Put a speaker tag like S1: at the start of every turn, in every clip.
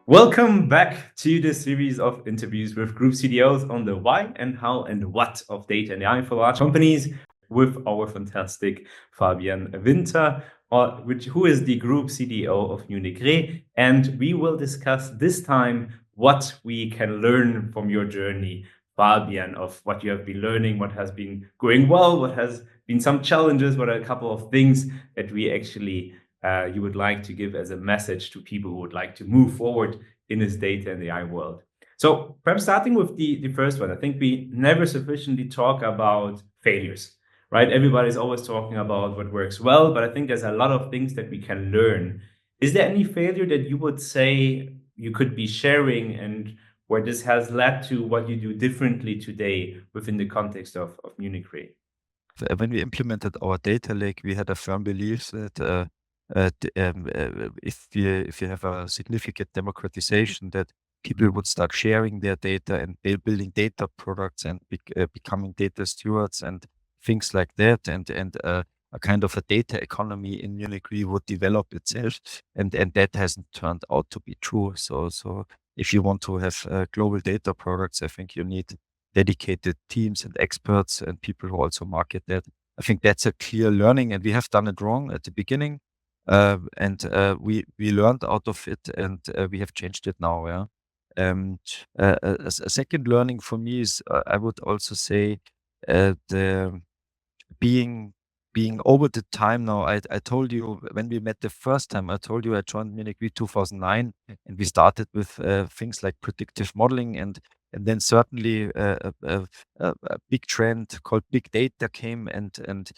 S1: Welcome back to the series of interviews with group CDOs on the why and how and what of data and AI for large companies with our fantastic Fabian Winter, who is the group CDO of Munich Re. And we will discuss this time what we can learn from your journey, Fabian, of what you have been learning, what has been going well, what has been some challenges, what are a couple of things that we actually you would like to give as a message to people who would like to move forward in this data and AI world. So perhaps starting with the first one, I think we never sufficiently talk about failures, right? Everybody's always talking about what works well, but I think there's a lot of things that we can learn. Is there any failure that you would say you could be sharing and where this has led to what you do differently today within the context of Munich Re?
S2: When we implemented our data lake, we had a firm belief that if you have a significant democratization, that people would start sharing their data and building data products and becoming data stewards and things like that, and a kind of a data economy in Munich Re would develop itself, and that hasn't turned out to be true. So if you want to have global data products, I think you need dedicated teams and experts and people who also market that. I think that's a clear learning, and we have done it wrong at the beginning, and we learned out of it, and we have changed it now. Yeah. A second learning for me is I would also say the being over the time now. I told you when we met the first time, I told you I joined Munich Re 2009, and we started with things like predictive modeling, and then certainly a big trend called big data came, and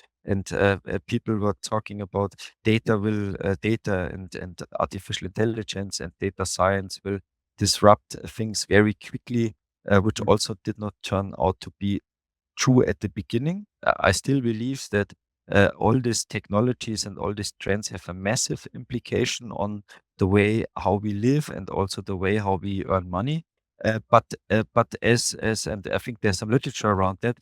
S2: people were talking about data and artificial intelligence and data science will disrupt things very quickly, which also did not turn out to be true at the beginning. I still believe that all these technologies and all these trends have a massive implication on the way how we live and also the way how we earn money. But as and I think there's some literature around that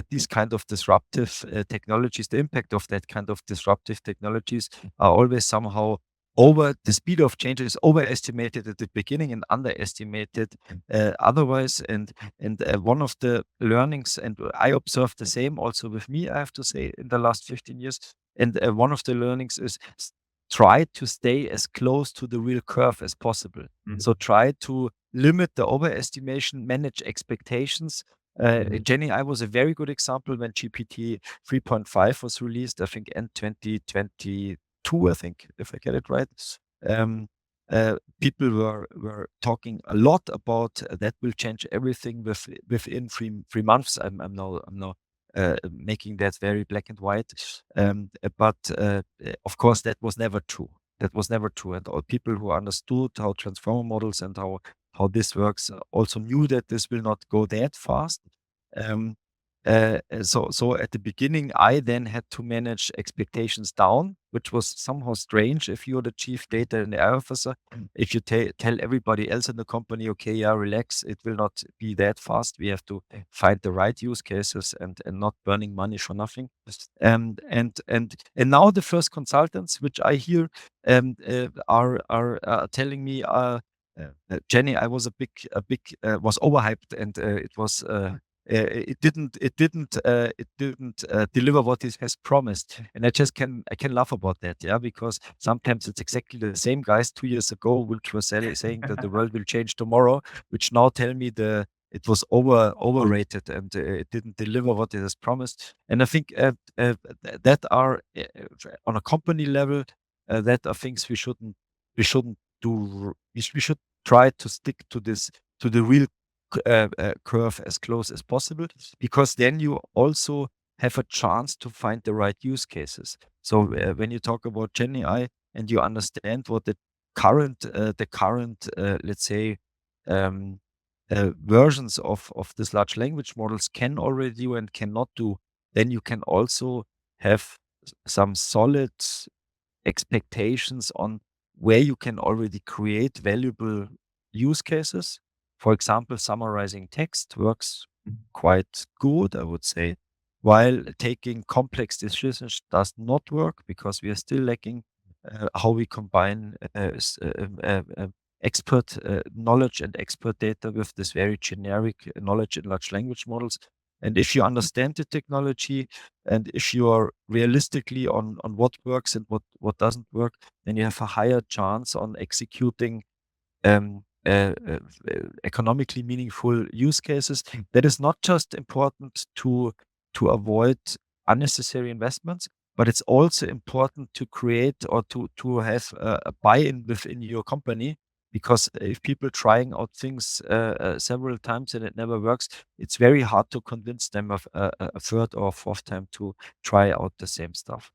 S2: these kind of disruptive technologies, the impact of that kind of disruptive technologies are always somehow the speed of change is overestimated at the beginning and underestimated otherwise. And one of the learnings, and I observed the same also with me, I have to say, in the last 15 years. And one of the learnings is try to stay as close to the real curve as possible. So try to limit the overestimation, manage expectations. Jenny, I was a very good example when GPT 3.5 was released, I think end 2022, I think, if I get it right. People were talking a lot about that will change everything within 3 months. I'm now making that very black and white. But of course, that was never true. That was never true. And all people who understood how transformer models and how this works also knew that this will not go that fast. So at the beginning, I then had to manage expectations down, which was somehow strange. If you're the chief data and AI officer, if you tell everybody else in the company, okay, yeah, relax, it will not be that fast. We have to find the right use cases and not burning money for nothing. And now the first consultants, which I hear, are telling me, Jenny, I was was overhyped, and it was. It didn't deliver what it has promised, and I can laugh about that, yeah, because sometimes it's exactly the same guys 2 years ago which were saying that the world will change tomorrow, which now tell me it was overrated and it didn't deliver what it has promised. And I think that are on a company level, that are things we shouldn't do. We should try to stick to the real curve as close as possible, because then you also have a chance to find the right use cases. So when you talk about Gen AI and you understand what the current let's say versions of this large language models can already do and cannot do, then you can also have some solid expectations on where you can already create valuable use cases. For example, summarizing text works quite good, I would say, while taking complex decisions does not work, because we are still lacking how we combine expert knowledge and expert data with this very generic knowledge in large language models. And if you understand the technology, and if you are realistically on what works and what doesn't work, then you have a higher chance on executing economically meaningful use cases. That is not just important to avoid unnecessary investments, but it's also important to create or to have a buy-in within your company. Because if people trying out things several times and it never works, it's very hard to convince them of a third or fourth time to try out the same stuff.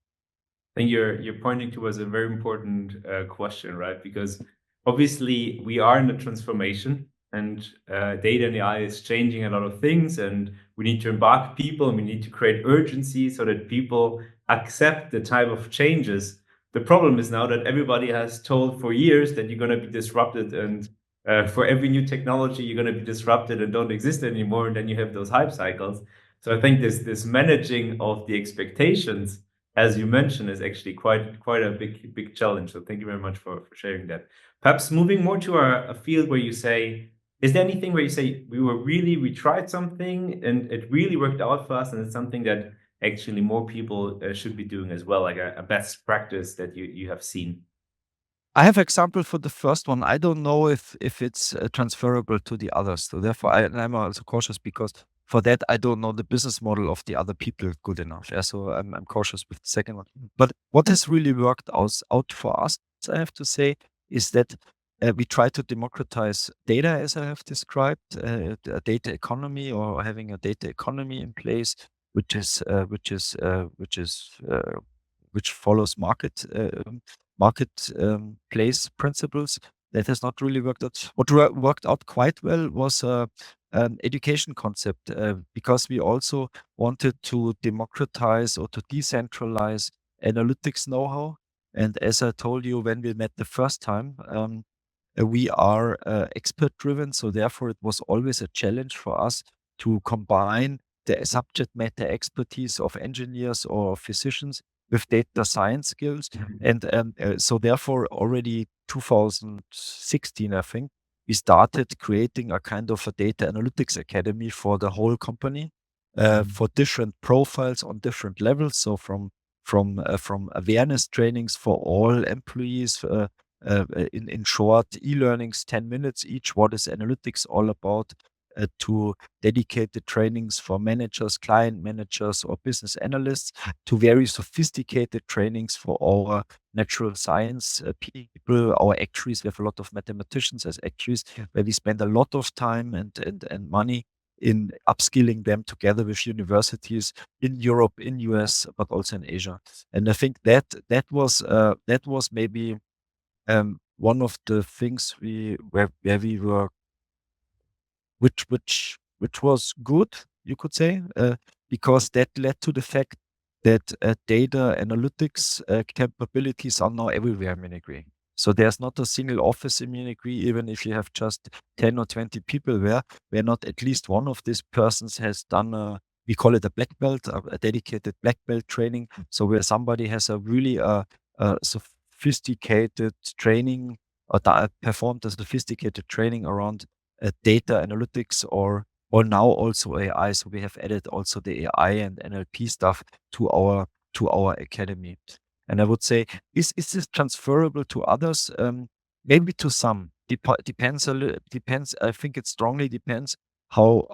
S1: I think you're pointing towards a very important question, right? Because obviously we are in a transformation, and data and AI is changing a lot of things, and we need to embark people, and we need to create urgency so that people accept the type of changes. The problem is now that everybody has told for years that you're going to be disrupted, and for every new technology you're going to be disrupted and don't exist anymore, and then you have those hype cycles. So I think this managing of the expectations, as you mentioned, is actually quite a big challenge. So thank you very much for sharing that. Perhaps moving more to a field where you say, is there anything where you say we tried something and it really worked out for us, and it's something that actually more people should be doing as well, like a best practice that you have seen?
S2: I have example for the first one. I don't know if it's transferable to the others. So therefore, I'm also cautious, because for that I don't know the business model of the other people good enough. Yeah, so I'm cautious with the second one. But what has really worked out for us, I have to say, is that we try to democratize data, as I have described, a data economy, or having a data economy in place, which follows marketplace principles. That has not really worked out. What worked out quite well was an education concept, because we also wanted to democratize or to decentralize analytics know-how. And as I told you when we met the first time, we are expert driven. So therefore, it was always a challenge for us to combine the subject matter expertise of engineers or physicians with data science skills. And so therefore, already 2016, I think, we started creating a kind of a data analytics academy for the whole company, for different profiles on different levels. So from awareness trainings for all employees, in short e-learnings, 10 minutes each, what is analytics all about, to dedicated trainings for managers, client managers, or business analysts, to very sophisticated trainings for our natural science people, our actuaries. We have a lot of mathematicians as actuaries, where we spend a lot of time and money in upskilling them together with universities in Europe, in US, but also in Asia. And I think that was maybe one of the things where we were, which was good, you could say, because that led to the fact that data analytics capabilities are now everywhere in Munich Re. So there's not a single office in Munich Re, even if you have just 10 or 20 people there, where not at least one of these persons has done we call it a black belt, a dedicated black belt training. So where somebody has a really sophisticated training, or performed a sophisticated training around data analytics, or now also AI. So we have added also the AI and NLP stuff to our academy. And I would say, is this transferable to others? Maybe to some. Depends a little. Depends. I think it strongly depends how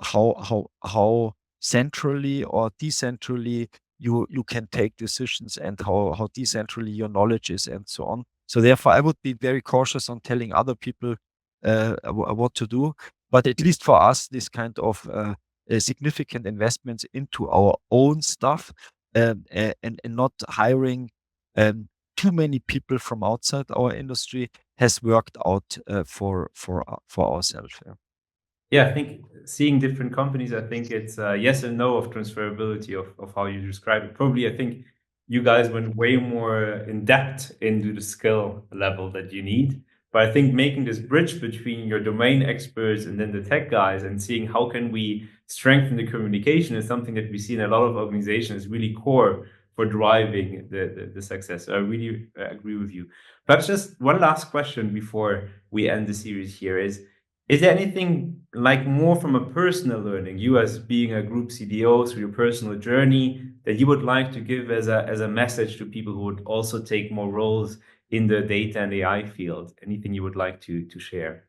S2: centrally or decentrally you can take decisions, and how decentrally your knowledge is, and so on. So therefore, I would be very cautious on telling other people what to do. But at least for us, this kind of significant investments into our own stuff, and not hiring too many people from outside our industry, has worked out for ourselves. Yeah.
S1: Yeah, I think seeing different companies, I think it's yes and no of transferability of how you describe it. Probably, I think you guys went way more in depth into the skill level that you need. But I think making this bridge between your domain experts and then the tech guys, and seeing how can we strengthen the communication, is something that we see in a lot of organizations, really core for driving the success. So I really agree with you. Perhaps just one last question before we end the series here is there anything like more from a personal learning, you as being a group CDO through your personal journey, that you would like to give as a message to people who would also take more roles in the data and AI field? Anything you would like to share?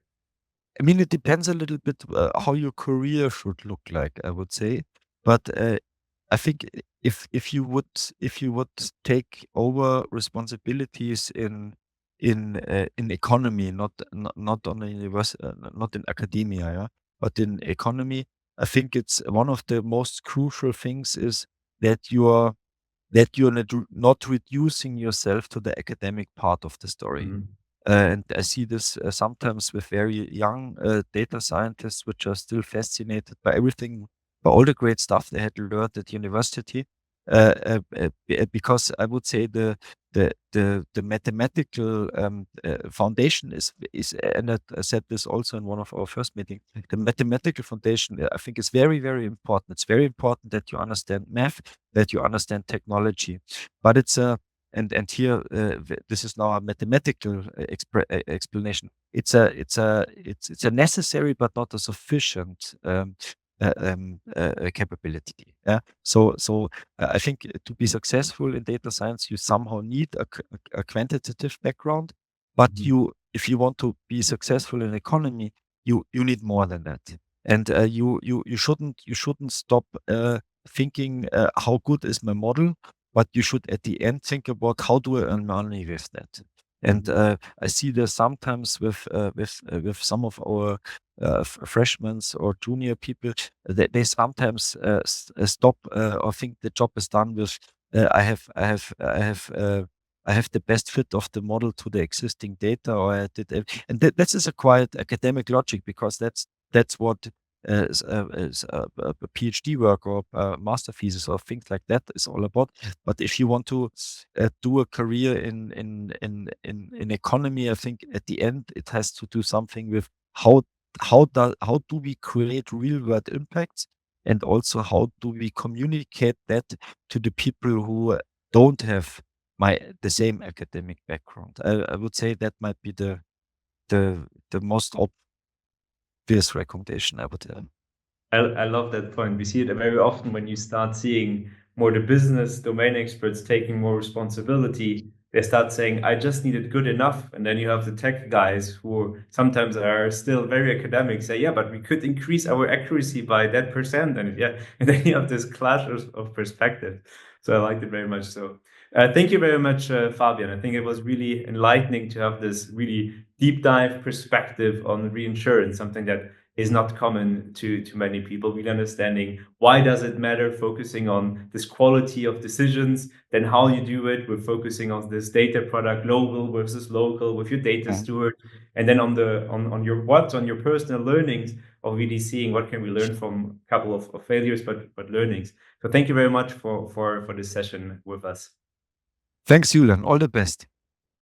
S2: I mean, it depends a little bit how your career should look like, I would say. But I think if you would take over responsibilities in economy, not on a university, not in academia, yeah, but in economy, I think it's one of the most crucial things is that you're not reducing yourself to the academic part of the story.
S1: Mhm.
S2: And I see this sometimes with very young data scientists, which are still fascinated by everything, by all the great stuff they had learned at university. Because I would say the mathematical foundation is, and I said this also in one of our first meetings. The mathematical foundation, I think, is very, very important. It's very important that you understand math, that you understand technology, but it's a and here this is now a mathematical explanation. It's a necessary but not a sufficient capability. Yeah. So I think to be successful in data science, you somehow need a quantitative background, but
S1: Mhm.
S2: if you want to be successful in economy, you need more than that. And you shouldn't stop thinking how good is my model, but you should at the end think about how do I earn money with that. And
S1: Mhm.
S2: I see this sometimes with some of our freshmen or junior people, they sometimes stop or think the job is done with I have the best fit of the model to the existing data, or I did, and that is a quite academic logic, because that's what a PhD work or a master thesis or things like that is all about. But if you want to do a career in economy, I think at the end it has to do something with how do we create real world impacts, and also how do we communicate that to the people who don't have the same academic background. I would say that might be the most obvious recommendation I would have.
S1: I love that point. We see it very often when you start seeing more the business domain experts taking more responsibility. They start saying, I just need it good enough. And then you have the tech guys who sometimes are still very academic say, yeah, but we could increase our accuracy by that percent. And yeah, and then you have this clash of perspective. So I liked it very much. So thank you very much, Fabian. I think it was really enlightening to have this really deep dive perspective on reinsurance, something that is not common to many people. Really understanding why does it matter, focusing on this quality of decisions, then how you do it. We're focusing on this data product, global versus local, with your data
S2: Mhm.
S1: steward, and then on your personal learnings of really seeing what can we learn from a couple of failures, but learnings. So thank you very much for this session with us.
S2: Thanks, Julian. All the best.